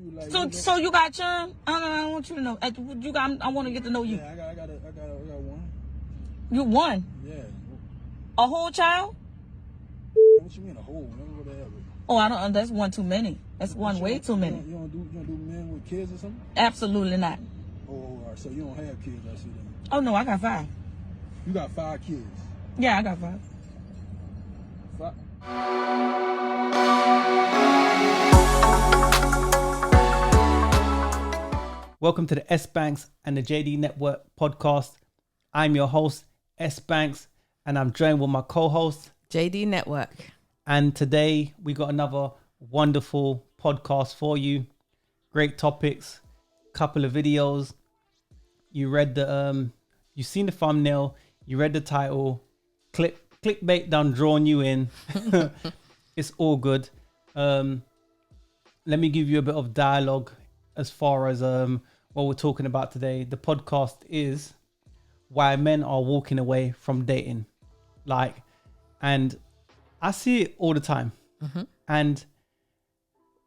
you. Like, so you got children? I want you to know. You got. I want to get to know you. Yeah, I got one. You one? Yeah. A whole child? What you mean a whole? What the hell? Oh, I don't. That's one too many. That's one way too many. You don't do men with kids or something? Absolutely not. Oh, all right. So you don't have kids? I see that. Oh no, I got 5. You got 5 kids? Yeah, I got 5. 5? Welcome to the S.Banks&JD Network podcast. I'm your host, S.Banks, and I'm joined with my co-host, JD Network. And today we got another wonderful podcast for you. Great topics, couple of videos. You read the you seen the thumbnail, you read the title, clickbait done drawn you in. It's all good. Let me give you a bit of dialogue as far as what we're talking about today. The podcast is why men are walking away from dating. And I see it all the time. Mm-hmm. And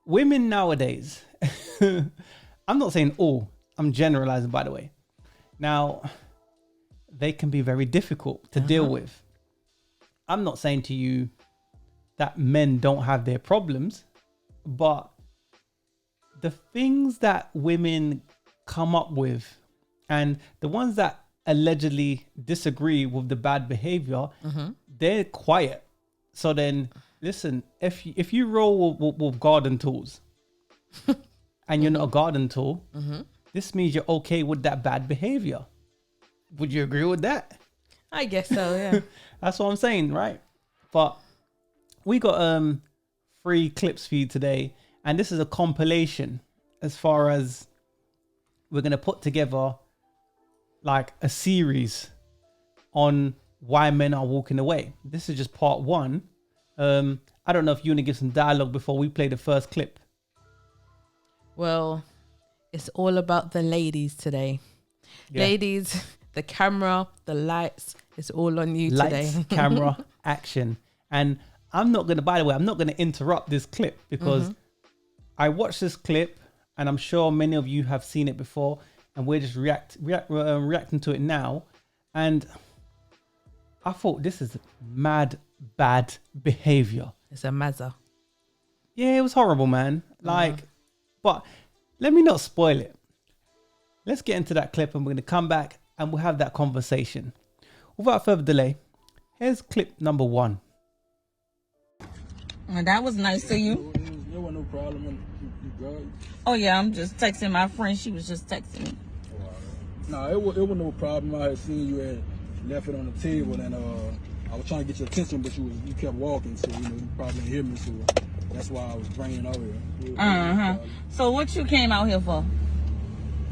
women nowadays, I'm not saying all, I'm generalizing, by the way. Now, they can be very difficult to deal with. I'm not saying to you that men don't have their problems, but the things that women come up with and the ones that allegedly disagree with the bad behavior, they're quiet. So then, listen, if you roll with garden tools and you're not a garden tool, this means you're okay with that bad behavior. Would you agree with that? I guess so, yeah. That's what I'm saying, right? But we got 3 clips for you today, and this is a compilation as far as we're going to put together like a series on why men are walking away. This is just part 1. I don't know if you want to give some dialogue before we play the first clip. Well, it's all about the ladies today. Yeah. Ladies, the camera, the lights, it's all on you lights, today. Camera, action. And I'm not going to, by the way, I'm not going to interrupt this clip because I watched this clip and I'm sure many of you have seen it before and we're just reacting to it now. And I thought this is mad bad behavior. It's a mazza. Yeah, it was horrible, man. But let me not spoil it. Let's get into that clip and we're going to come back and we'll have that conversation. Without further delay, here's clip number 1. That was nice of you. There was no problem. You good? Oh yeah, I'm just texting my friend. She was just texting me. No, it was no problem. I had seen you had left it on the table and I was trying to get your attention, but you kept walking, so you probably didn't hear me, so that's why I was bringing it over here. So what you came out here for?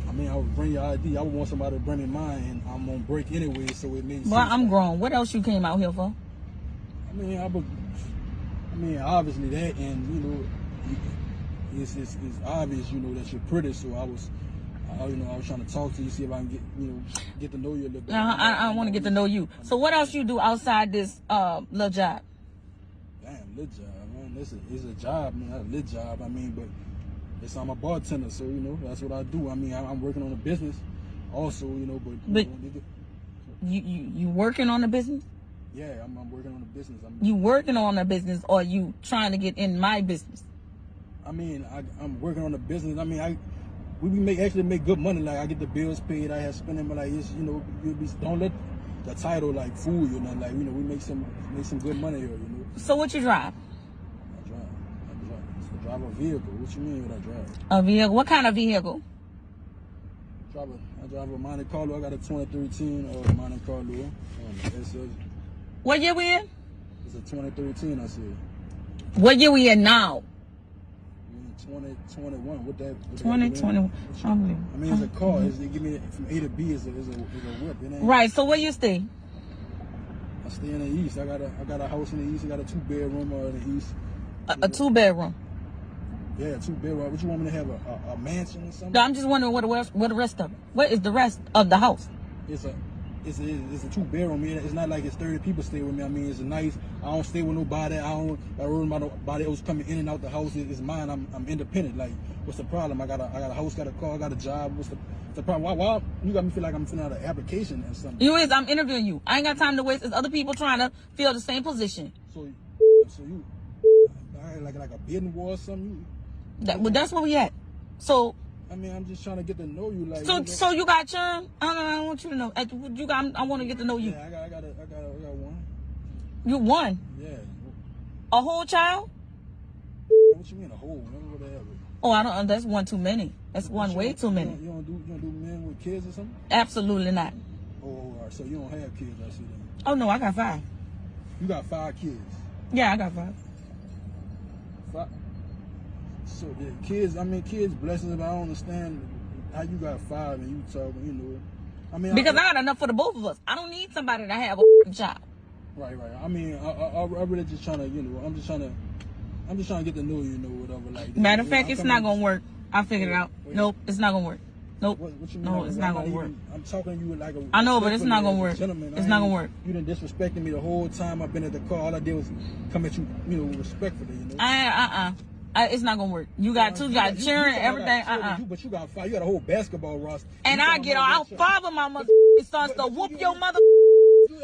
I mean, I would bring your ID. I would want somebody to bring me mine, and I'm on break anyway, so it makes sense. Well, I'm grown. What else you came out here for? I mean, obviously that, and it's obvious, that you're pretty. So I was trying to talk to you, see if I can get to know you a little bit. I want to get to know you. So what else you do outside this little job? Damn, little job, man. It's a job, man. Not a little job. I mean, but I'm a bartender, so that's what I do. I mean, I'm working on a business, also, But you working on a business? Yeah, I'm working on a business. You working on a business, or you trying to get in my business? I mean, I'm working on a business. I mean, we actually make good money. Like, I get the bills paid. I have spending, but don't let the title like fool you. Like, we make some good money here. So what you drive? I drive a vehicle. What you mean what I drive? A vehicle? What kind of vehicle? I drive a Monte Carlo. I got a 2013 Monte Carlo. What year we in? It's a 2013, I said. What year we in now? 2021. What that? 2021. I mean, it's a car. It give me from A to B is a whip. Right. So where you stay? I stay in the east. I got a house in the east. I got a 2-bedroom in the east. A 2-bedroom. Yeah, 2-bedroom. What you want me to have a mansion or something? No, I'm just wondering what the rest of it. What is the rest of the house? It's it's a 2-bedroom. It's not like it's 30 people stay with me. I mean, it's nice. I don't stay with nobody. I don't worry about nobody else coming in and out the house. It's mine. I'm independent. Like, what's the problem? I got a house, got a car, got a job. What's the problem? Why you got me feel like I'm filling out an application or something? I'm interviewing you. I ain't got time to waste. There's other people trying to fill the same position. So you, like a bidding war or something? That's where we at. So. I mean, I'm just trying to get to know you. Like, So you got churn? I want you to know. I want to get to know you. Yeah, I got one. You won? Yeah. A whole child? What you mean a whole? Whatever. Oh, I don't. That's one too many. That's one way too many. You don't do men with kids or something? Absolutely not. Oh, all right. So you don't have kids? I see that. Oh no, I got 5. You got 5 kids? Yeah, I got 5. 5. So yeah, kids blessings, but I don't understand how you got 5 and you talking, I mean, because I got enough for the both of us. I don't need somebody to have a child. Right. I mean, I really just trying to, I'm just trying to get to know you, whatever. Like, matter of fact, it's not gonna work. I figured it out. Nope, it's not gonna work. Nope. What you mean? No, it's not gonna work. I'm talking to you like a. I know, but it's not gonna work. It's not gonna work. You done disrespected me the whole time I've been at the car. All I did was come at you, respectfully. It's not gonna work. You got cheering, everything. But you got 5. You got a whole basketball roster. And I'll father my mother sons to whoop your mother.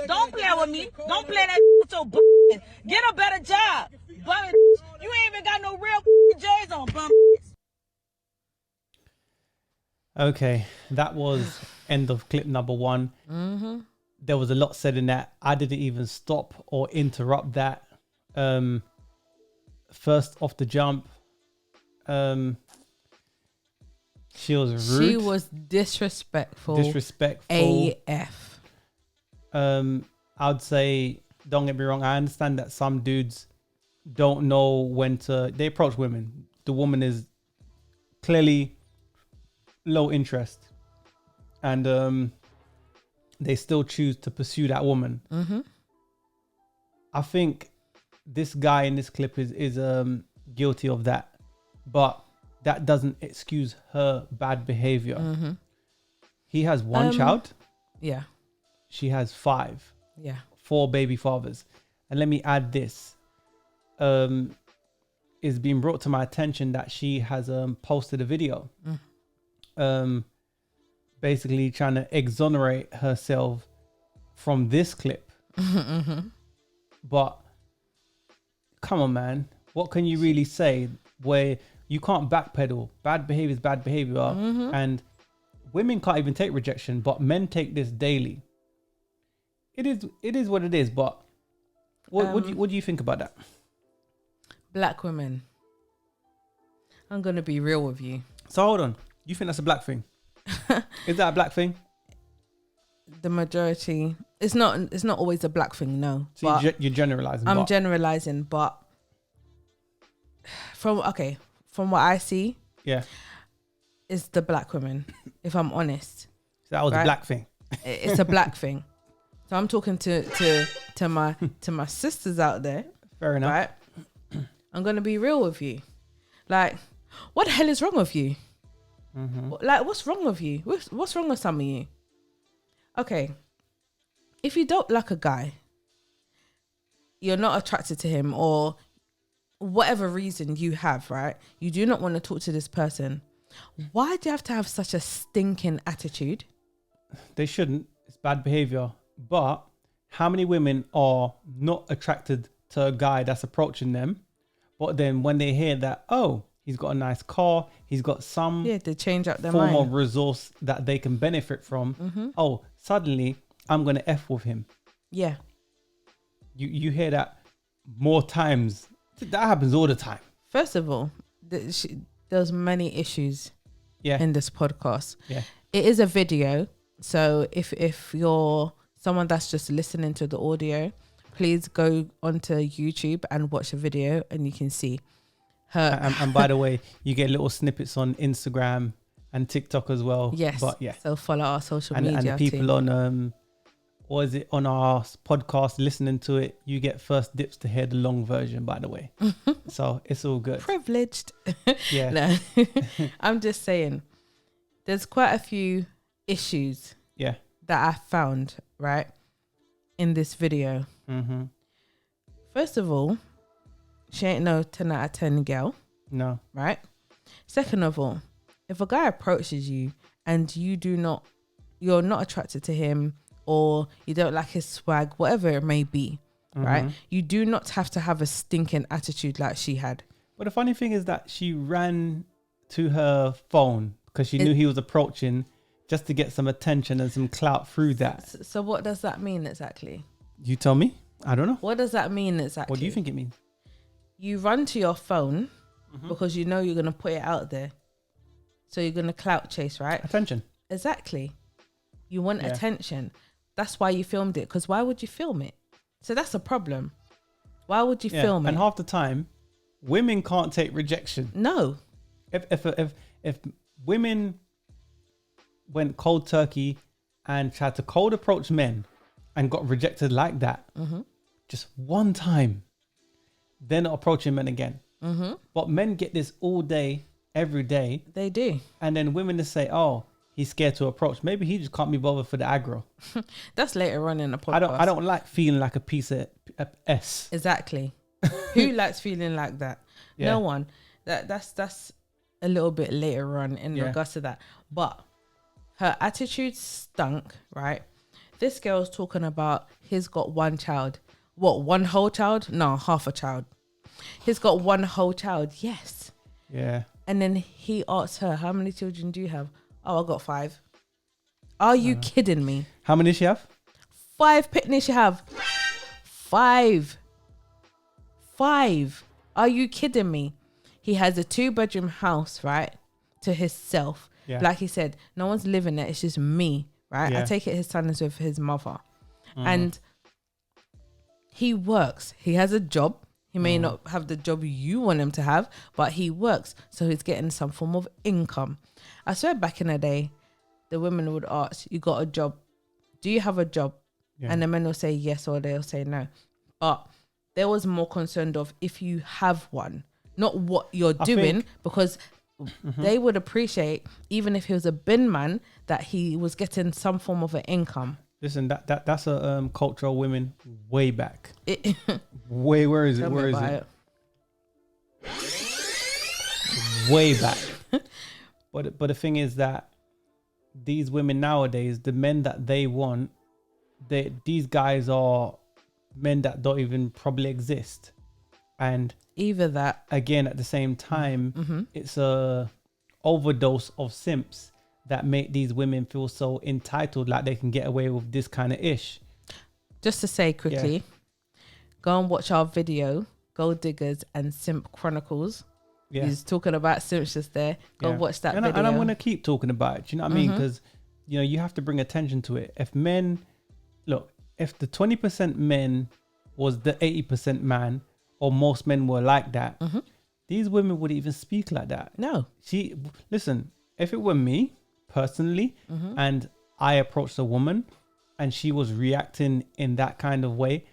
Don't play with me. Don't play that with your butt. Get a better job. Bum. You ain't even got no real J's on, bum. Okay, that was end of clip number 1. Mm-hmm. There was a lot said in that. I didn't even stop or interrupt that. First off the jump, she was rude. She was disrespectful. AF. I'd say, don't get me wrong, I understand that some dudes don't know when they approach women. The woman is clearly low interest, and they still choose to pursue that woman. Mm-hmm. I think this guy in this clip is guilty of that, but that doesn't excuse her bad behavior. Mm-hmm. He has 1 child. Yeah. She has 5. Yeah. 4 baby fathers. And let me add this. It's been brought to my attention that she has posted a video basically trying to exonerate herself from this clip. Mm-hmm. But come on, man. What can you really say where you can't backpedal? Bad behavior is bad behavior. Mm-hmm. And women can't even take rejection, but men take this daily. It is what it is, but what do you think about that? Black women. I'm going to be real with you. So hold on. You think that's a black thing? Is that a black thing? The majority. It's not always a black thing, no. So you're generalizing. I'm generalizing, but from what I see, yeah, it's the black women, if I'm honest. So that was a black thing. It's a black thing. So I'm talking to my sisters out there. Fair enough. Right? I'm gonna be real with you. Like, what the hell is wrong with you? Mm-hmm. Like, what's wrong with you? What's wrong with some of you? Okay, if you don't like a guy, you're not attracted to him, or whatever reason you have, right? You do not want to talk to this person. Why do you have to have such a stinking attitude? They shouldn't. It's bad behavior. But how many women are not attracted to a guy that's approaching them, but then when they hear that, oh, he's got a nice car, he's got some they change up their form mind. of resource that they can benefit from. Mm-hmm. Oh, suddenly I'm gonna F with him. Yeah. You hear that more times. That happens all the time. First of all, there's many issues in this podcast. Yeah. It is a video. So if you're someone that's just listening to the audio, please go onto YouTube and watch the video and you can see her. And by the way, you get little snippets on Instagram and TikTok as well. Yes. But yeah. So follow our social media. And the people on on our podcast listening to it, you get first dips to hear the long version, by the way. So it's all good. Privileged. Yeah. No. I'm just saying there's quite a few issues. Yeah. that I found, right, in this video. Mm-hmm. First of all, she ain't no 10 out of 10 girl, No. right? Second of all, if a guy approaches you and you're not attracted to him, or you don't like his swag, whatever it may be, right? You do not have to have a stinking attitude like she had. But the funny thing is that she ran to her phone because she knew he was approaching, just to get some attention and some clout through that. So what does that mean exactly? You tell me. I don't know. What does that mean exactly? What do you think it means? You run to your phone because you know you're going to put it out there. So you're going to clout chase, right? Attention. Exactly. You want attention. That's why you filmed it. Because why would you film it? So that's a problem. Why would you film it? And half the time, women can't take rejection. No. If women went cold turkey and tried to cold approach men and got rejected like that, just one time, they're not approaching men again. But men get this all day, every day. They do. And then women just say, oh, he's scared to approach. Maybe he just can't be bothered for the aggro. That's later on in the podcast. I don't like feeling like a piece of S. Exactly. Who likes feeling like that? Yeah. No one. That's a little bit later on in regards to that. But her attitude stunk, right? This girl's talking about he's got one child. What, one whole child? No, half a child. He's got one whole child. Yes. Yeah. And then he asks her, how many children do you have? Oh, I got 5. Are you kidding me? How many does she have? 5 pitney she have. 5. Are you kidding me? He has a 2-bedroom house, right? To himself. Yeah. Like he said, no one's living there. It's just me, right? Yeah. I take it his son is with his mother. And he works. He has a job. He may not have the job you want him to have, but he works. So he's getting some form of income. I swear back in the day, the women would ask, you got a job? Do you have a job? Yeah. And the men will say yes or they'll say no. But there was more concerned of if you have one, not what you're doing, because they would appreciate, even if he was a bin man, that he was getting some form of an income. Listen, that's a cultural women way back. It, Where is it? Tell me Where is about it? Way back. But the thing is that these women nowadays, the men that they want, these guys are men that don't even probably exist. And either that, again, at the same time, it's a overdose of simps that make these women feel so entitled, like they can get away with this kind of ish. just to say quickly, go and watch our video, Gold Diggers and Simp Chronicles. Yeah. He's talking about simps just there. Go watch that video. And I'm going to keep talking about it. Do you know what I mean? Because, you have to bring attention to it. If the 20% men was the 80% man, or most men were like that, these women wouldn't even speak like that. No. Listen, if it were me personally, and I approached a woman and she was reacting in that kind of way,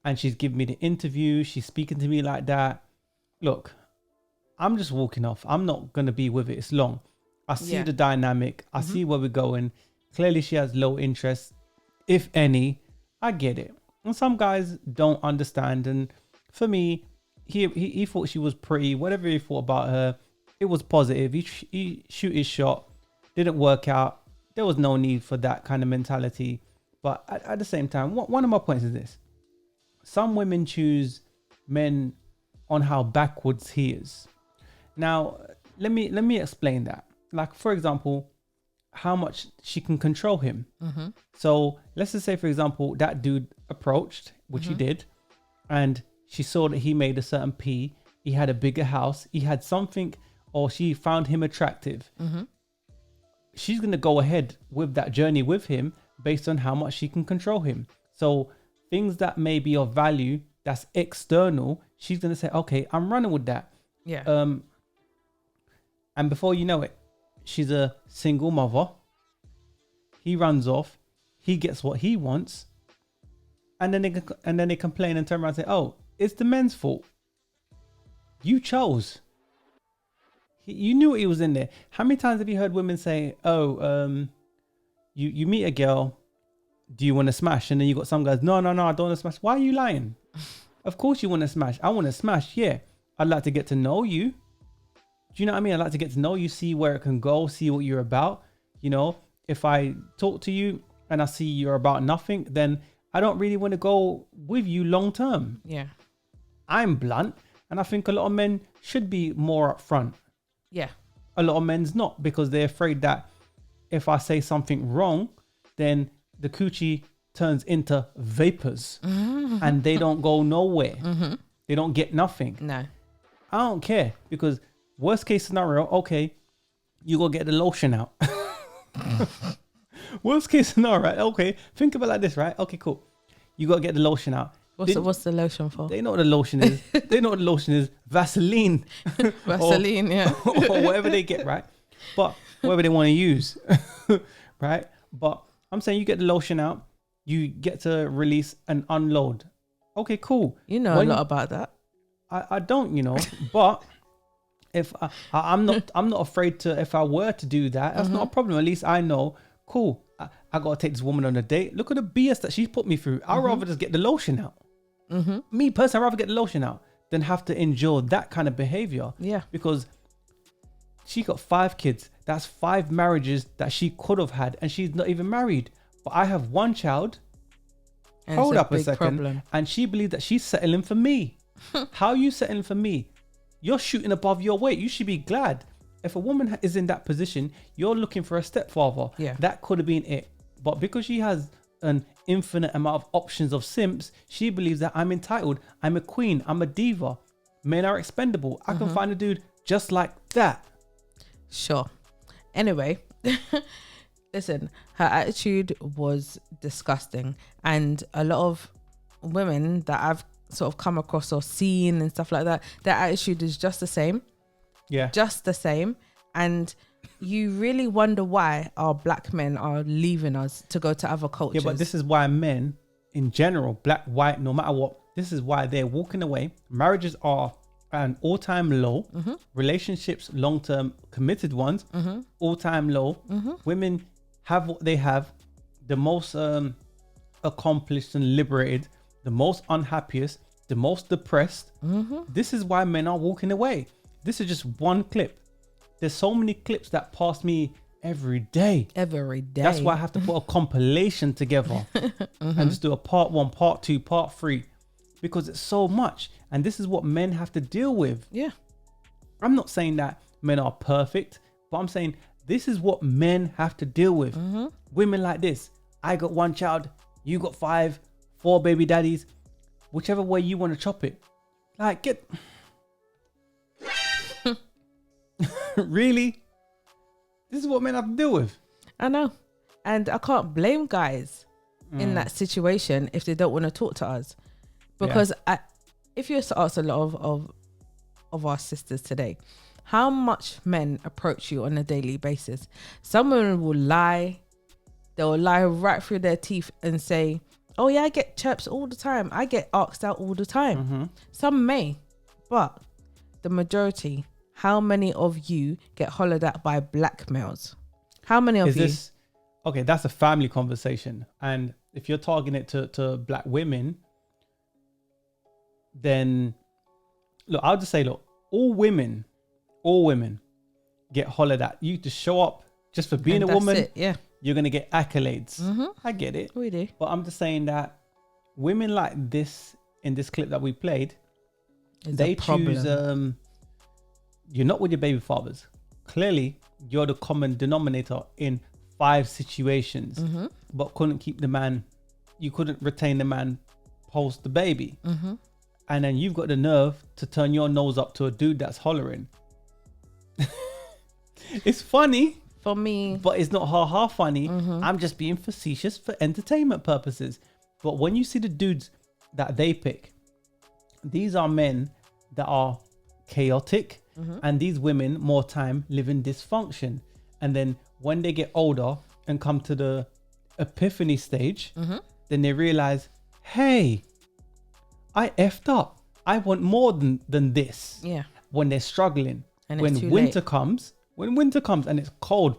and she's giving me the interview, she's speaking to me like that, look, I'm just walking off. I'm not going to be with it. It's long. I see the dynamic. I see where we're going. Clearly she has low interest, if any. I get it. And some guys don't understand. And for me, he thought she was pretty. Whatever he thought about her, it was positive. He shoot his shot. Didn't work out. There was no need for that kind of mentality. But at the same time, one of my points is this. Some women choose men on how backwards he is. Now, let me explain that. Like, for example, how much she can control him. So let's just say, for example, that dude approached, which he did, and she saw that he made a certain P. He had a bigger house. He had something, or she found him attractive. She's going to go ahead with that journey with him based on how much she can control him. So things that may be of value, that's external, she's going to say, okay, I'm running with that. Yeah. And before you know it, she's a single mother. He runs off. He gets what he wants. And then they complain and turn around and say, oh, it's the men's fault. You chose. You knew he was in there. How many times have you heard women say, oh, you meet a girl, do you want to smash? And then you got some guys, no, I don't want to smash. Why are you lying? Of course you want to smash. I want to smash. Yeah. I'd like to get to know you. Do you know what I mean? I'd like to get to know you, see where it can go, see what you're about. You know, if I talk to you and I see you're about nothing, then I don't really want to go with you long term. Yeah. I'm blunt, and I think a lot of men should be more upfront. Yeah. A lot of men's not, because they're afraid that if I say something wrong, then the coochie turns into vapors and they don't go nowhere. They don't get nothing. No. I don't care, because worst case scenario, okay, you go get the lotion out. Worst case scenario, right? Okay, think about it like this, right? Okay, cool. You got to get the lotion out. What's the lotion for? They know what the lotion is. They know what the lotion is. Vaseline. Vaseline, yeah. Or whatever they get, right? But whatever they want to use, right? But I'm saying you get the lotion out, you get to release and unload. Okay, cool. You know a lot about that. I don't, you know, but if I'm not afraid to, if I were to do that, that's not a problem. At least I know, cool, I got to take this woman on a date. Look at the BS that she's put me through. I'd rather just get the lotion out. Me personally, I'd rather get the lotion out than have to endure that kind of behavior. Yeah. Because she got 5 kids. That's 5 marriages that she could have had, and she's not even married. But I have 1 child. And Hold it's up a big second. problem. And she believes that she's settling for me. How are you settling for me? You're shooting above your weight. You should be glad. If a woman is in that position, you're looking for a stepfather. Yeah. That could have been it. But because she has an infinite amount of options of simps, she believes that I'm entitled. I'm a queen. I'm a diva. Men are expendable. I can find a dude just like that. Sure. Anyway, listen, her attitude was disgusting. And a lot of women that I've sort of come across or seen and stuff like that, their attitude is just the same. Yeah. Just the same. And you really wonder why our black men are leaving us to go to other cultures. Yeah, but this is why men in general, black, white, no matter what, this is why they're walking away. Marriages are at an all-time low. Relationships, long-term committed ones, all-time low. Women have what they have, the most accomplished and liberated, the most unhappiest, the most depressed. This is why men are walking away. This is just one clip. There's so many clips that pass me every day. Every day. That's why I have to put a compilation together and just do a part 1, part 2, part 3, because it's so much. And this is what men have to deal with. Yeah. I'm not saying that men are perfect, but I'm saying this is what men have to deal with. Women like this. I got 1 child, you got 5, 4 baby daddies, whichever way you want to chop it. Like, get... Really? This is what men have to deal with. I know. And I can't blame guys in that situation if they don't want to talk to us. Because if you were to ask a lot of our sisters today, how much men approach you on a daily basis? Some women will lie. They'll lie right through their teeth and say, oh yeah, I get chirps all the time. I get asked out all the time. Some may, but the majority, how many of you get hollered at by black males? How many of you? Okay, that's a family conversation. And if you're targeting it to black women, then look, I'll just say, look, all women get hollered at. You to show up just for being And a that's woman. it, yeah. You're going to get accolades. I get it. We do. But I'm just saying that women like this, in this clip that we played, they choose, you're not with your baby fathers. Clearly, you're the common denominator in 5 situations, but couldn't keep the man, you couldn't retain the man post the baby. And then you've got the nerve to turn your nose up to a dude that's hollering. It's funny. For me, But it's not ha-ha funny. I'm just being facetious for entertainment purposes. But when you see the dudes that they pick, these are men that are chaotic, and these women more time live in dysfunction. And then when they get older and come to the epiphany stage, then they realize, hey, I effed up. I want more than this. yeah. When they're struggling. And When it's too winter late. comes, when winter comes and it's cold,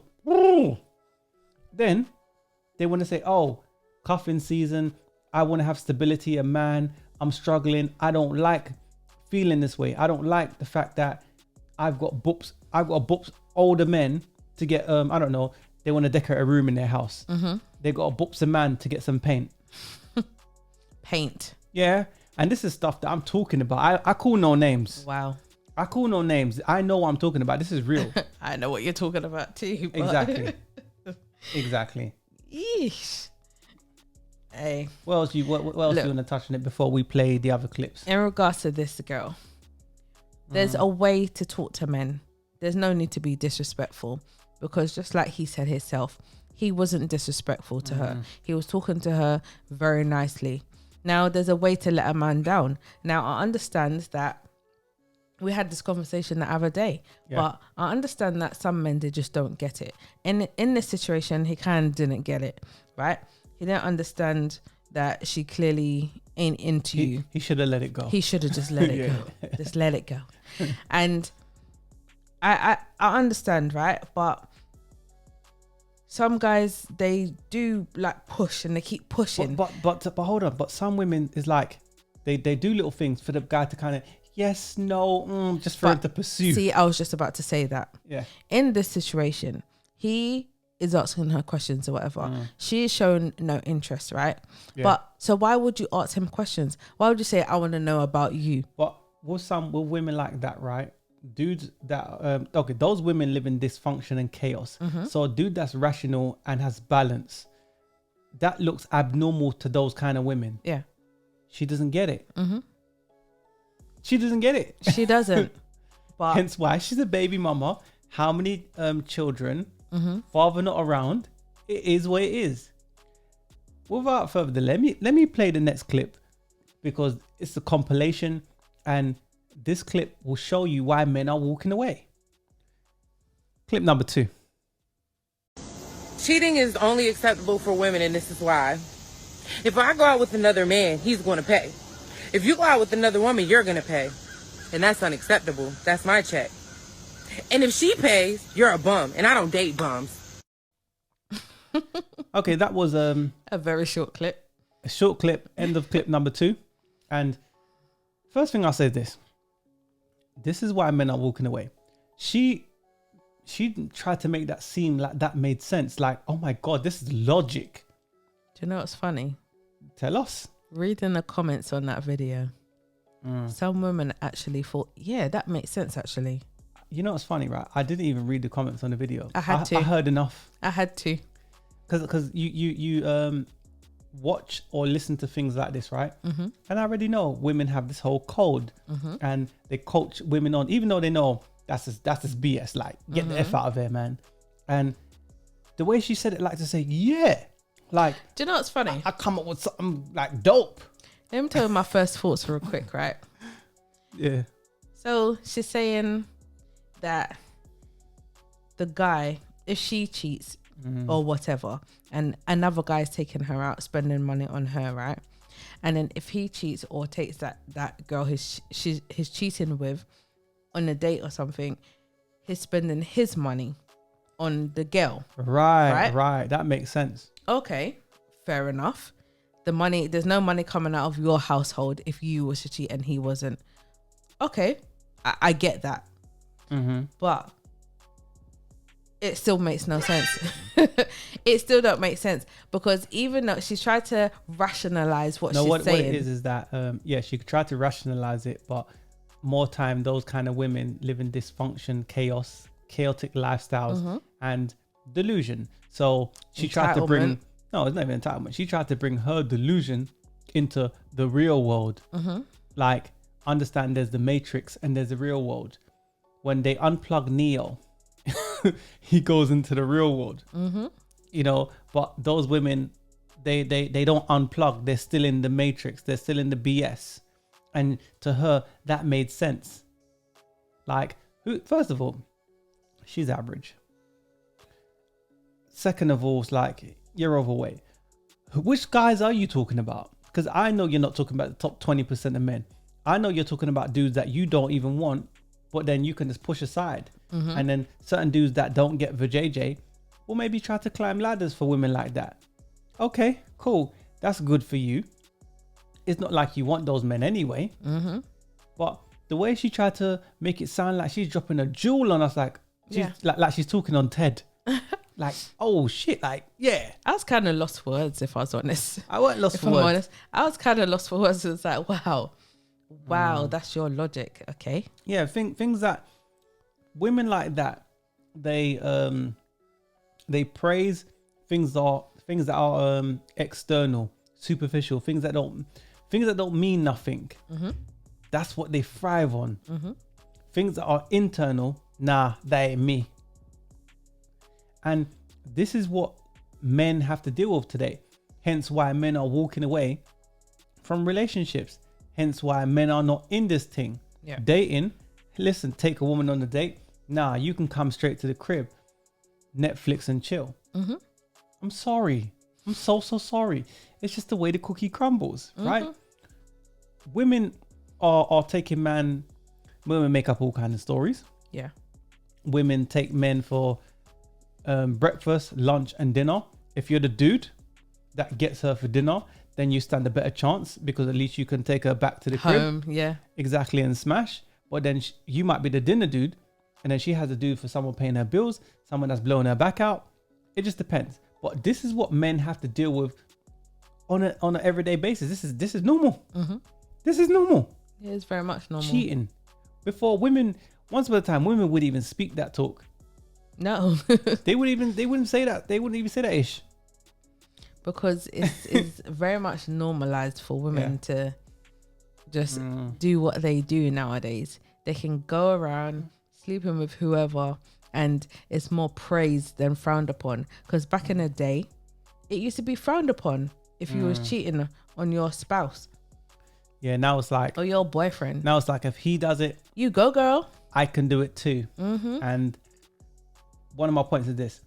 then they want to say, oh, cuffing season. I want to have stability, a man. I'm struggling. I don't like feeling this way. I don't like the fact that I've got books older men to get, I don't know, they want to decorate a room in their house. They got a books a man to get some paint. Paint. Yeah. And this is stuff that I'm talking about. I call no names. Wow. I call no names. I know what I'm talking about. This is real. I know what you're talking about too. But... Exactly. Exactly. Yeesh. Hey. What else do you want to touch on it before we play the other clips? In regards to this girl, there's a way to talk to men. There's no need to be disrespectful, because just like he said himself, he wasn't disrespectful to her. He was talking to her very nicely. Now, there's a way to let a man down. Now, I understand that we had this conversation the other day, but I understand that some men, they just don't get it. In this situation, he kind of didn't get it, right? He didn't understand that she clearly ain't into you. He should have let it go. He should have just let it go. Just let it go. And I understand, right? But some guys, they do like push and they keep pushing. But hold on. But some women is like, they do little things for the guy to kind of, yes, no, just for him to pursue. See, I was just about to say that. Yeah. In this situation, he is asking her questions or whatever. She is showing no interest, right? Yeah. But so why would you ask him questions? Why would you say, I want to know about you? But with women like that, right? Dudes that, those women live in dysfunction and chaos. So a dude that's rational and has balance, that looks abnormal to those kind of women. Yeah. She doesn't get it. She doesn't get it. She doesn't. But hence why she's a baby mama. How many children? Father not around. It is what it is. Without further ado, let me play the next clip, because it's a compilation, and this clip will show you why men are walking away. Clip number 2. Cheating is only acceptable for women, and this is why. If I go out with another man, he's going to pay. If you go out with another woman, you're going to pay. And that's unacceptable. That's my check. And if she pays, you're a bum. And I don't date bums. Okay, that was a very short clip. A short clip, end of clip number 2. And first thing I'll say is this. This is why men are walking away. She tried to make that seem like that made sense. Like, oh my God, this is logic. Do you know what's funny? Tell us. Reading the comments on that video, some women actually thought, yeah, that makes sense actually. You know what's funny, right? I didn't even read the comments on the video. I had to. I heard enough. I had to. Because you watch or listen to things like this, right? And I already know women have this whole code, and they coach women on, even though they know that's just BS. Like, get the F out of there, man. And the way she said it, like to say, yeah. Like, do you know what's funny? I come up with something like dope. Let me tell you my first thoughts real quick, right? Yeah. So she's saying that the guy, if she cheats or whatever, and another guy's taking her out, spending money on her, right? And then if he cheats or takes that girl he's cheating with on a date or something, he's spending his money on the girl. Right. That makes sense. Okay, fair enough. There's no money coming out of your household if you was to cheat and he wasn't. Okay, I get that. But it still makes no sense. It still don't make sense, because even though she's tried to rationalize what she's saying. What it is that, she could try to rationalize it, but more time those kind of women live in dysfunction, chaos, chaotic lifestyles, and delusion. So she tried to bring, no, it's not even entitlement. She tried to bring her delusion into the real world. Like, understand there's the Matrix and there's the real world. When they unplug Neo, he goes into the real world. You know, but those women, they don't unplug. They're still in the Matrix. They're still in the BS. And to her, that made sense. Like, first of all, she's average. Second of all, it's like, you're overweight. Which guys are you talking about? Because I know you're not talking about the top 20% of men. I know you're talking about dudes that you don't even want, but then you can just push aside. And then certain dudes that don't get vajayjay will maybe try to climb ladders for women like that. Okay, cool. That's good for you. It's not like you want those men anyway. Mm-hmm. But the way she tried to make it sound like she's dropping a jewel on us, like she's like she's talking on TED. Like, oh shit, like, yeah. I was kind of lost for words, if I was honest. I wasn't lost If for I'm words. honest, I was kind of lost for words. It's like, wow, that's your logic. Okay. Yeah, things that women like that, they praise things that are external, superficial, things that don't mean nothing. Mm-hmm. That's what they thrive on. Mm-hmm. Things that are internal, nah, that ain't me. And this is what men have to deal with today. Hence why men are walking away from relationships. Hence why men are not in this thing. Yeah. Dating, listen, take a woman on a date. Nah, you can come straight to the crib, Netflix and chill. Mm-hmm. I'm sorry. I'm so sorry. It's just the way the cookie crumbles, right? Women are taking women make up all kinds of stories. Yeah. Women take men for breakfast, lunch, and dinner. If you're the dude that gets her for dinner, then you stand a better chance because at least you can take her back to the Home, crib. yeah. Exactly, and smash. But then you might be the dinner dude, and then she has a dude for someone paying her bills, someone that's blowing her back out. It just depends. But this is what men have to deal with on an everyday basis. This is normal. Mm-hmm. This is normal. It is very much normal. Cheating. Before women, once upon a time, women would even speak that talk. No. They wouldn't say that. They wouldn't even say that ish. Because it's very much normalized for women to just do what they do nowadays. They can go around sleeping with whoever, and it's more praised than frowned upon. Because back in the day, it used to be frowned upon if you was cheating on your spouse. Yeah, now it's like, or your boyfriend. now it's like if he does it, You go, girl. I can do it too. Mm-hmm. And one of my points is this: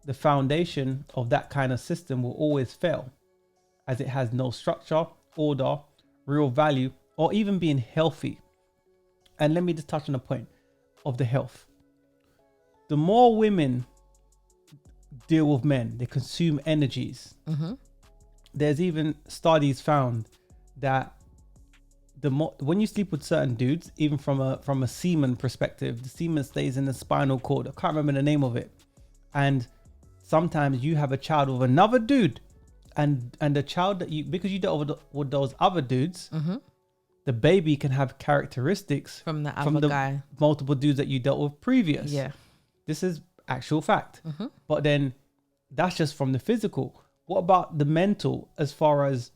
the foundation of that kind of system will always fail, as it has no structure, order, real value, or even being healthy. And let me just touch on the point of the health. The more women deal with men, they consume energies. Mm-hmm. There's even studies found that the more when you sleep with certain dudes, even from a semen perspective, the semen stays in the spinal cord. I can't remember the name of it. And sometimes you have a child with another dude, and the child that because you dealt with those other dudes, the baby can have characteristics From the other guy. multiple dudes that you dealt with previous. Yeah. This is actual fact. But then that's just from the physical. What about the mental, as far as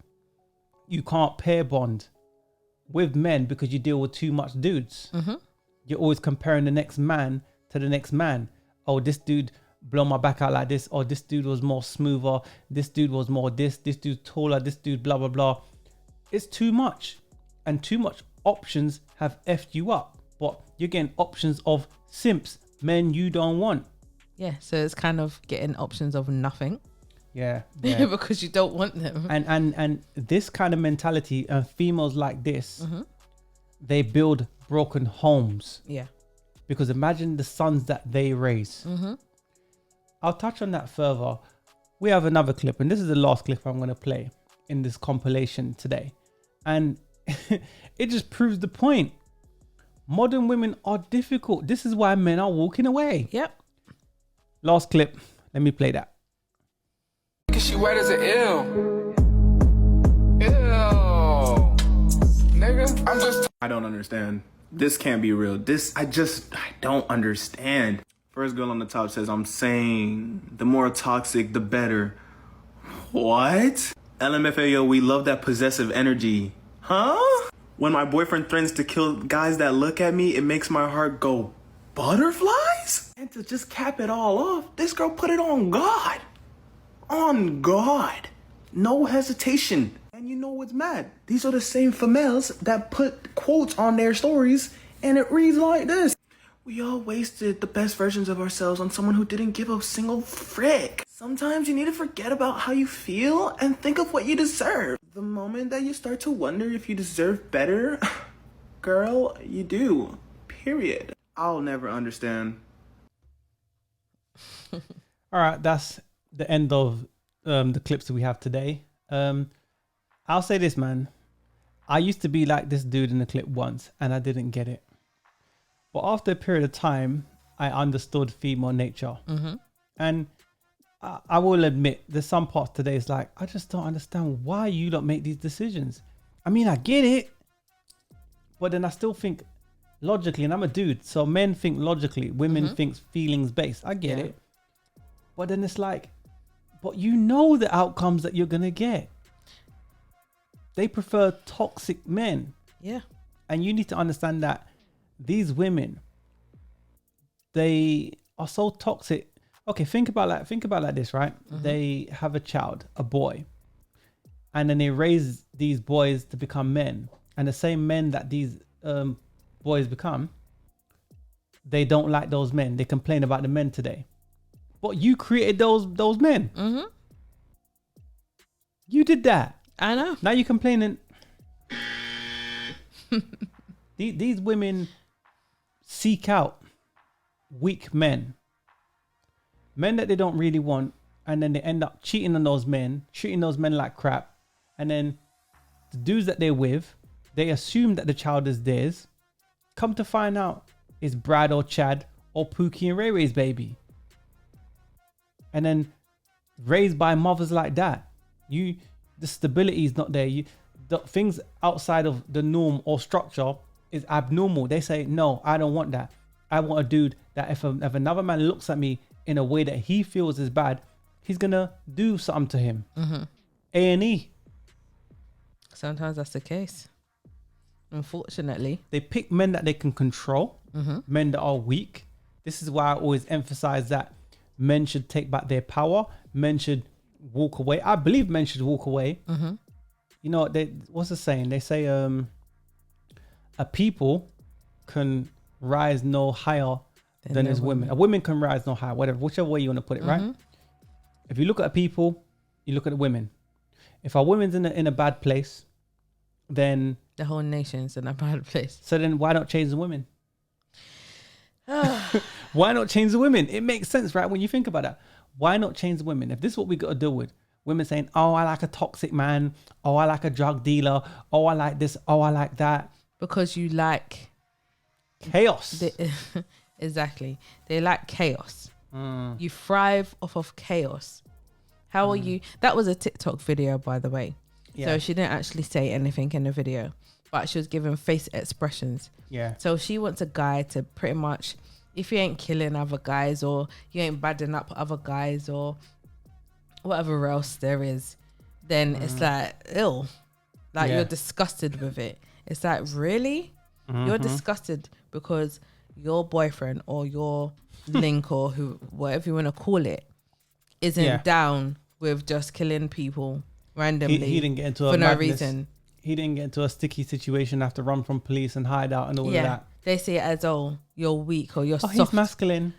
you can't pair bond with men because you deal with too much dudes? You're always comparing the next man to the next man. Oh, this dude blow my back out like this. Or this dude was more smoother. This dude was more this dude's taller. This dude blah, blah, blah. It's too much. And too much options have effed you up. But you're getting options of simps, men you don't want. Yeah. So it's kind of getting options of nothing. Yeah. Because you don't want them. And this kind of mentality, and females like this, they build broken homes. Yeah. Because imagine the sons that they raise. I'll touch on that further. We have another clip, and this is the last clip I'm going to play in this compilation today. And it just proves the point. Modern women are difficult. This is why men are walking away. Yep. Last clip. Let me play that. She wet as an ill. Ew. Nigga, I'm just. I don't understand. This can't be real. I don't understand. First girl on the top says, I'm saying the more toxic, the better. What? LMFAO, we love that possessive energy. Huh? When my boyfriend threatens to kill guys that look at me, it makes my heart go butterflies? And to just cap it all off, this girl put it on God. On God. No hesitation. And you know what's mad? These are the same females that put quotes on their stories, and it reads like this. We all wasted the best versions of ourselves on someone who didn't give a single frick. Sometimes you need to forget about how you feel and think of what you deserve. The moment that you start to wonder if you deserve better, girl, you do. Period. I'll never understand. All right, that's the end of the clips that we have today. I'll say this, man. I used to be like this dude in the clip once, and I didn't get it. But after a period of time, I understood female nature. And I will admit, there's some parts today, it's like, I just don't understand why you don't make these decisions. I mean, I get it. But then I still think logically, and I'm a dude, so men think logically, women think feelings based. I get it. But then it's like, but you know the outcomes that you're going to get. They prefer toxic men. Yeah. And you need to understand that these women, they are so toxic. Okay, think about like this, right? They have a child, a boy, and then they raise these boys to become men. And the same men that these boys become, they don't like those men. They complain about the men today. But you created those men. You did that. I know. Now you're complaining. These women seek out weak men that they don't really want, and then they end up cheating on those men, treating those men like crap, and then the dudes that they're with, they assume that the child is theirs. Come to find out, it's Brad or Chad or Pookie and Ray Ray's baby, and then raised by mothers like that. The stability is not there. The things outside of the norm or structure is abnormal. They say, no, I don't want that. I want a dude that if another man looks at me in a way that he feels is bad, he's gonna do something to him. A&E. Sometimes that's the case. Unfortunately, they pick men that they can control, men that are weak. This is why I always emphasize that men should take back their power. Men should walk away. I believe men should walk away. You know, what's the saying? They say a people can rise no higher than his women. A woman can rise no higher, whichever way you want to put it, right? If you look at a people, you look at the women. If a woman's in a bad place, then the whole nation's in a bad place. So then why not change the women? Why not change the women? It makes sense, right? When you think about that. Why not change the women? If this is what we got to deal with, women saying, oh, I like a toxic man. Oh, I like a drug dealer. Oh, I like this. Oh, I like that. Because you like chaos. Exactly. They like chaos. You thrive off of chaos. How are you? That was a TikTok video, by the way. Yeah. So she didn't actually say anything in the video, but she was giving face expressions. Yeah. So she wants a guy to pretty much, if you ain't killing other guys or you ain't badding up other guys or whatever else there is, then it's like, ill. Like you're disgusted with it. It's like, really? You're disgusted because your boyfriend or your link or whatever you want to call it isn't down with just killing people randomly. He didn't get into for no reason. He didn't get into a sticky situation, have to run from police and hide out and all of that. They see it as, you're weak or you're soft. He's masculine.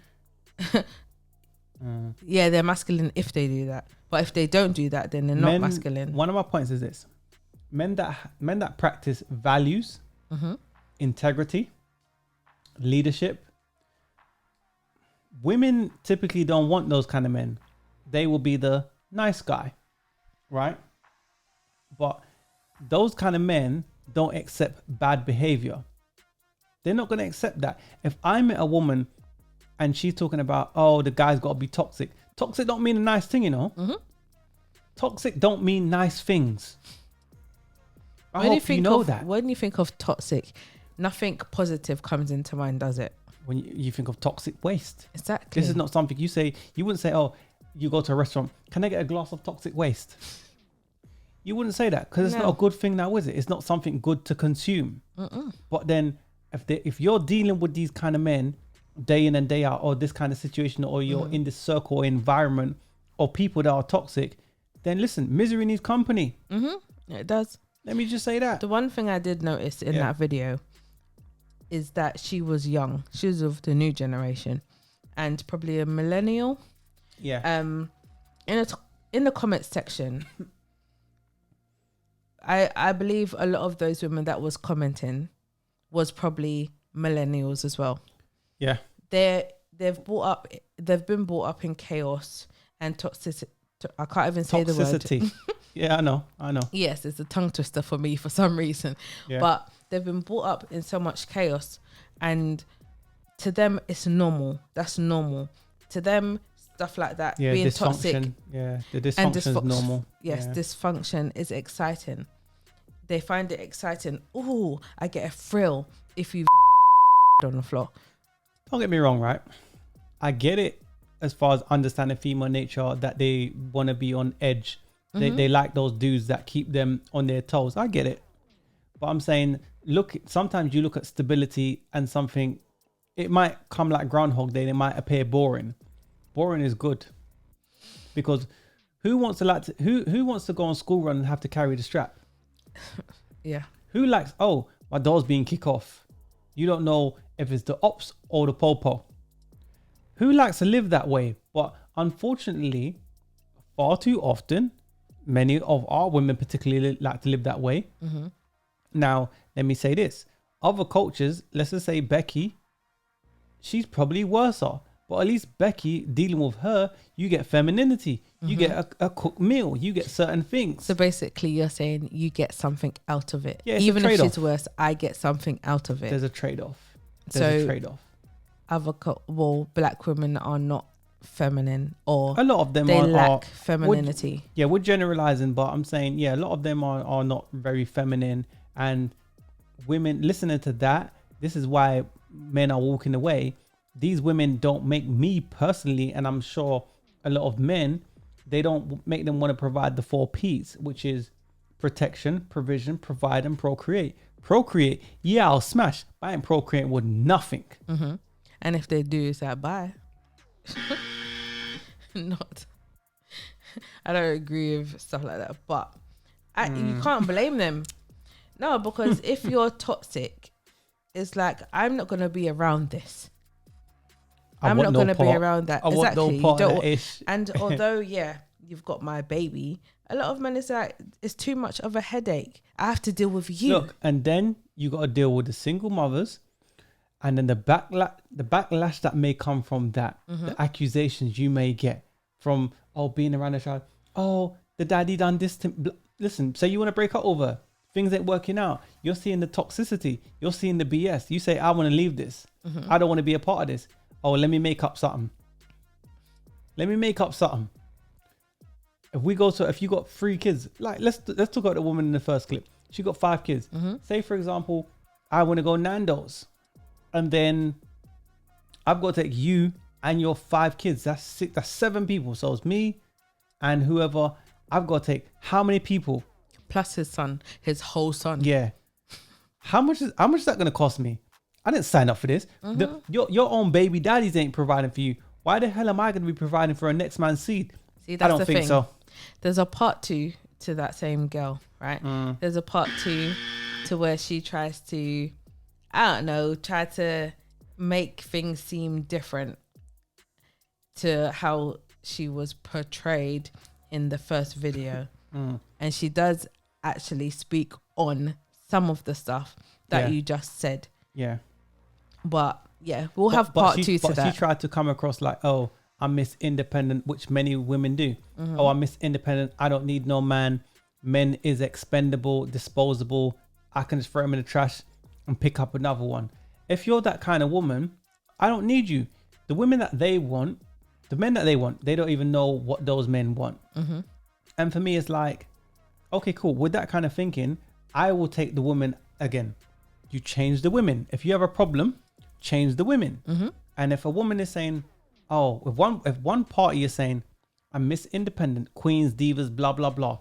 Yeah, they're masculine if they do that. But if they don't do that, then they're not masculine. One of my points is this. Men that practice values, integrity, leadership, women typically don't want those kind of men. They will be the nice guy, right? But those kind of men don't accept bad behavior. They're not going to accept that. If I met a woman and she's talking about, oh, the guy's got to be toxic. Toxic don't mean a nice thing, you know? Toxic don't mean nice things. I hope you know that. When you think of toxic, nothing positive comes into mind, does it? When you think of toxic waste. Exactly. This is not something you say. You wouldn't say, oh, you go to a restaurant, can I get a glass of toxic waste? You wouldn't say that because it's not a good thing now, is it? It's not something good to consume. But then if you're dealing with these kind of men day in and day out, or this kind of situation, or you're in this circle or environment or people that are toxic, then listen, misery needs company. It does. Let me just say that. The one thing I did notice in that video is that she was young. She was of the new generation and probably a millennial. Yeah. In the comments section, I believe a lot of those women that was commenting was probably millennials as well. Yeah. They've been brought up in chaos and toxicity I can't even say the word. Toxicity. Yeah, I know. Yes, it's a tongue twister for me for some reason. Yeah. But they've been brought up in so much chaos, and to them it's normal. That's normal. To them, stuff like that, Yeah, being dysfunction. toxic. Yeah, the dysfunction is normal. Yes, Yeah. dysfunction is exciting. They find it exciting. Ooh, I get a thrill if you on the floor. Don't get me wrong, right? I get it as far as understanding female nature, that they want to be on edge. They like those dudes that keep them on their toes. I get it. But I'm saying, look, sometimes you look at stability and something, it might come like Groundhog Day. It might appear boring. Boring is good. Because who wants to go on school run and have to carry the strap? Yeah. Who likes, oh, my door's being kicked off. You don't know if it's the ops or the popo. Who likes to live that way? But unfortunately, far too often, many of our women particularly like to live that way. Mm-hmm. Now, let me say this. Other cultures, let's just say Becky, she's probably worse off. But at least Becky, dealing with her, you get femininity. You get a cooked meal. You get certain things. So basically, you're saying you get something out of it. Yeah, it's even a if trade-off. she's worse, I get something out of it. There's a trade-off. Black women are not feminine, or A lot of them they are lack femininity. we're generalizing, but I'm saying, yeah, a lot of them are not very feminine. And women, listening to that, this is why men are walking away. These women don't make me personally, and I'm sure a lot of men, they don't make them want to provide the 4 P's, which is protection, provision, provide, and procreate. Procreate, yeah, I'll smash, but I ain't procreating with nothing. Mm-hmm. And if they do, it's like, bye. Not. I don't agree with stuff like that, but you can't blame them. No, because if you're toxic, it's like, I'm not going to be around this. I'm not going to be around that. Exactly. And although, yeah, you've got my baby, a lot of men is like, it's too much of a headache. I have to deal with you. Look, and then you got to deal with the single mothers, and then the backlash that may come from that, the accusations you may get from, being around the child. Oh, the daddy done this to. Listen, say you want to break up over things ain't working out. You're seeing the toxicity. You're seeing the BS. You say, I want to leave this. I don't want to be a part of this. Oh, let me make up something. If you got 3 kids, like let's talk about the woman in the first clip. She got 5 kids. Say for example, I want to go Nando's, and then I've got to take you and your 5 kids. That's 6. That's 7 people. So it's me and whoever. I've got to take how many people? Plus his son, his whole son. Yeah. How much is that going to cost me? I didn't sign up for this. Your own baby daddies ain't providing for you. Why the hell am I going to be providing for a next man's seed? See, that's I don't the think thing. so. There's a part 2 to that same girl, right? There's a part 2 to where she tries to, try to make things seem different to how she was portrayed in the first video. And she does actually speak on some of the stuff that you just said. Yeah. But yeah, we'll have part 2 to that. She tried to come across like, oh, I'm Miss Independent, which many women do. Oh, I'm Miss Independent. I don't need no man. Men is expendable, disposable. I can just throw him in the trash and pick up another one. If you're that kind of woman, I don't need you. The women that they want, the men that they want, they don't even know what those men want. And for me, it's like, okay, cool. With that kind of thinking, I will take the woman again. You change the women. If you have a problem, change the women. And if a woman is saying, oh, if one party is saying, I'm Miss Independent, Queens, Divas, blah, blah, blah.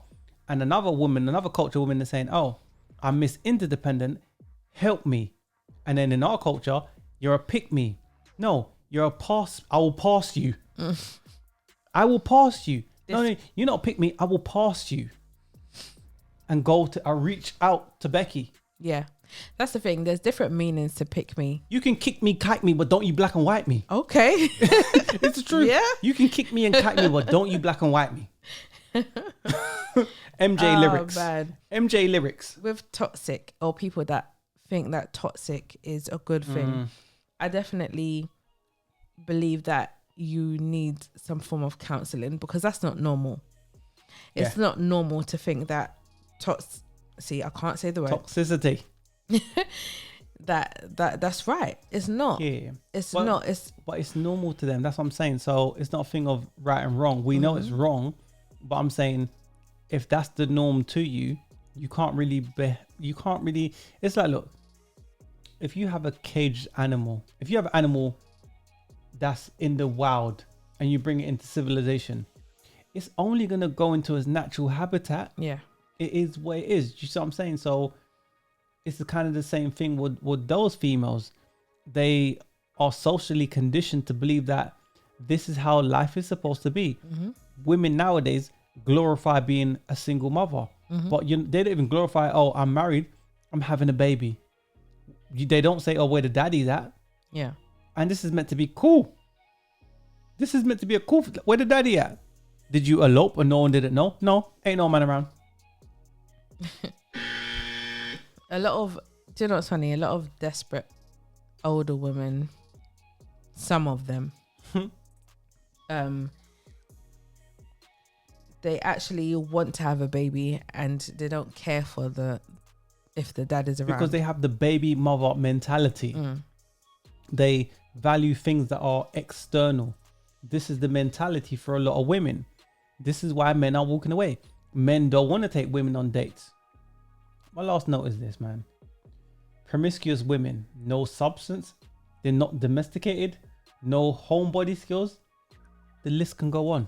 And another culture woman is saying, oh, I'm Miss Interdependent, help me. And then in our culture, you're a pick me. No, you're a pass. I will pass you. I will pass you. No, you not pick me. I will pass you. And I reach out to Becky. Yeah. That's the thing. There's different meanings to pick me. You can kick me, kite me, but don't you black and white me. Okay. It's the truth. Yeah. You can kick me and kite me, but don't you black and white me. MJ lyrics. Man. MJ lyrics. With toxic, or people that think that toxic is a good thing, I definitely believe that you need some form of counseling, because that's not normal. It's not normal to think that see, I can't say the word. Toxicity. That's right. It's not. Yeah. It's But- not. It's But it's normal to them. That's what I'm saying. So it's not a thing of right and wrong. We know it's wrong, but I'm saying if that's the norm to you, you can't really it's like, look, if you have a caged animal, if you have an animal that's in the wild and you bring it into civilization, it's only going to go into its natural habitat. yeah. It is what it is. You see what I'm saying? So it's kind of the same thing with those females. They are socially conditioned to believe that this is how life is supposed to be. Women nowadays glorify being a single mother, but they don't even glorify, oh, I'm married, I'm having a baby. They don't say, oh, where the daddy's at. Yeah. And this is meant to be cool. This is meant to be a cool. Where the daddy at? Did you elope and no one didn't know? No, ain't no man around. A lot of, do you know what's funny? A lot of desperate older women, some of them, they actually want to have a baby and they don't care for if the dad is around. Because they have the baby mother mentality. They value things that are external. This is the mentality for a lot of women. This is why men are walking away. Men don't want to take women on dates. My last note is this, man. Promiscuous women, no substance, they're not domesticated, no homebody skills. The list can go on.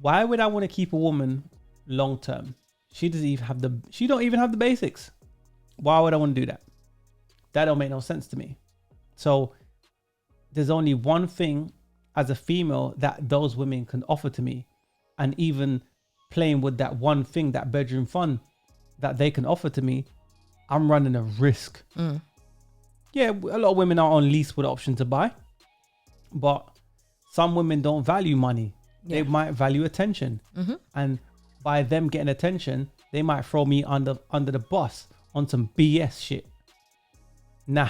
Why would I want to keep a woman long term? She don't even have the basics. Why would I want to do that? That don't make no sense to me. So there's only one thing as a female that those women can offer to me. And even playing with that one thing, that bedroom fun that they can offer to me, I'm running a risk. Yeah, a lot of women are on lease with the option to buy. But some women don't value money. Yeah. They might value attention. And by them getting attention, they might throw me under the bus on some BS shit. Nah.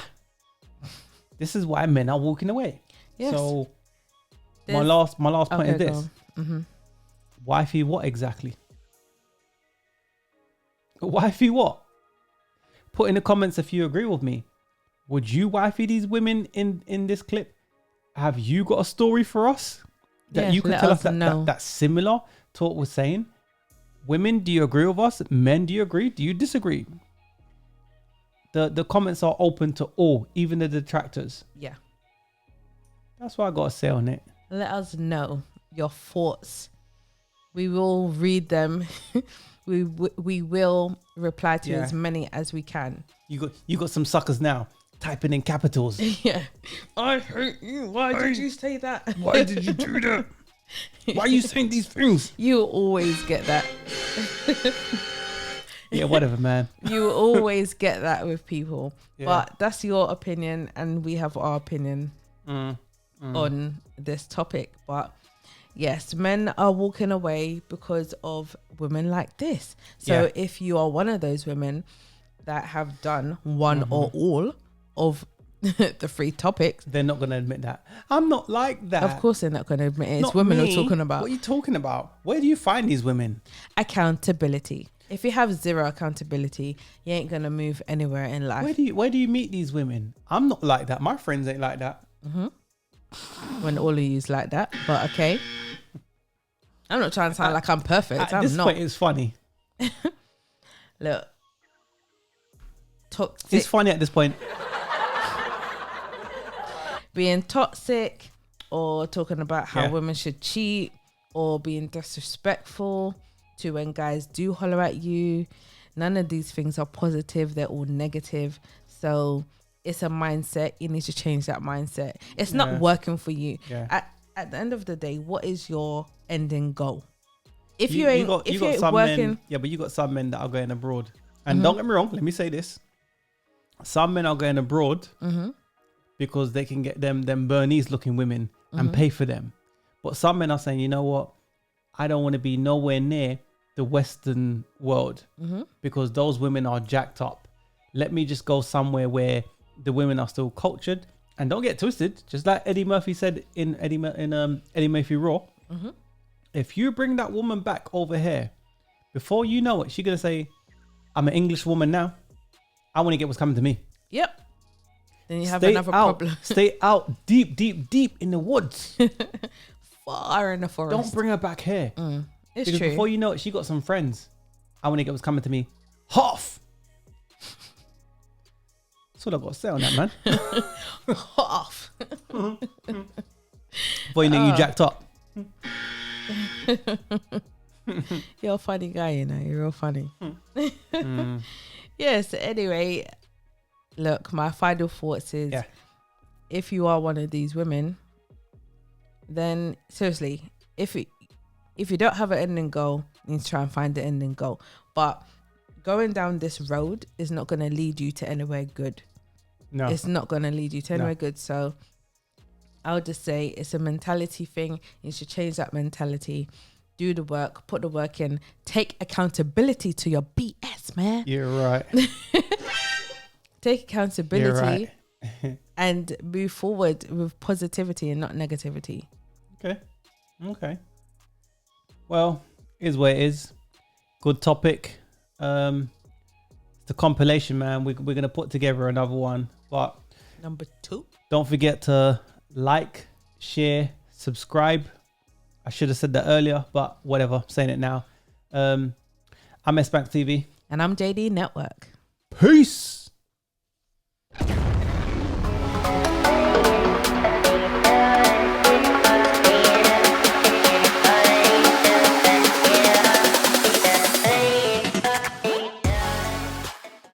This is why men are walking away. Yes. So There's- my last point is Okay, this. Wifey what exactly? Wifey what? Put in the comments if you agree with me. Would you wifey these women in this clip? Have you got a story for us that Yeah, you could let tell us us know. that's similar to what we're saying? Women, do you agree with us? Men, do you agree? Do you disagree? The comments are open to all, even the detractors. Yeah. That's what I got to say on it. Let us know your thoughts. We will read them. we will reply to Yeah. as many as we can. You got some suckers now typing in capitals. Yeah. I hate you. Why did you say that? Why did you do that? Why are you saying these things? You always get that. Yeah, whatever, man. You always get that with people. Yeah. But that's your opinion and we have our opinion on this topic. But yes, men are walking away because of women like this. So Yeah. if you are one of those women that have done one or all of the 3 topics, They're not going to admit that. I'm not like that. of course they're not going to admit it. It's Not women me. we're talking about. What are you talking about? Where do you find these women? Accountability. If you have zero accountability, you ain't going to move anywhere in life. Where do you meet these women? I'm not like that. My friends ain't like that. When all of you's like that, but okay. I'm not trying to sound like I'm perfect. At I'm this not. point, it's funny. Look, toxic, It's funny at this point. being toxic, or talking about how Yeah. women should cheat, or being disrespectful to when guys do holler at you. None of these things are positive. They're all negative. So it's a mindset. You need to change that mindset. It's Yeah. not working for you. Yeah. At the end of the day, what is your ending goal? If You ain't got working, some men. Yeah, but you got some men that are going abroad. And don't get me wrong. Let me say this: some men are going abroad because they can get them Bernese-looking women and pay for them. But some men are saying, you know what? I don't want to be nowhere near the Western world because those women are jacked up. Let me just go somewhere where the women are still cultured. And don't get twisted. Just like Eddie Murphy said in Eddie Murphy Raw, If you bring that woman back over here, before you know it, she's gonna say, "I'm an English woman now. I want to get what's coming to me." Yep. Then you have Stay another out, problem. Stay out deep in the woods. Far in the forest. Don't bring her back here. It's Because true. before you know it, she got some friends. I want to get what's coming to me. Half. That's all I got to say on that, man. Off. Before you know you jacked up. You're a funny guy, you know. You're real funny. Yes. Anyway, look, my final thoughts is, Yeah. if you are one of these women, then seriously, if you don't have an ending goal, you need to try and find the ending goal. But going down this road is not going to lead you to anywhere good. No. It's not going to lead you to anywhere No. good. So I'll just say it's a mentality thing. You should change that mentality. Do the work, put the work in, take accountability to your BS, man. You're right. Take accountability You're right. and move forward with positivity and not negativity. Okay. Well, is what it is. Good topic. It's the compilation, man. We're gonna put together another one, but Number 2. don't forget to like, share, subscribe. I should have said that earlier, but whatever. I'm saying it now. I'm S.Banks TV. And I'm JD Network. Peace.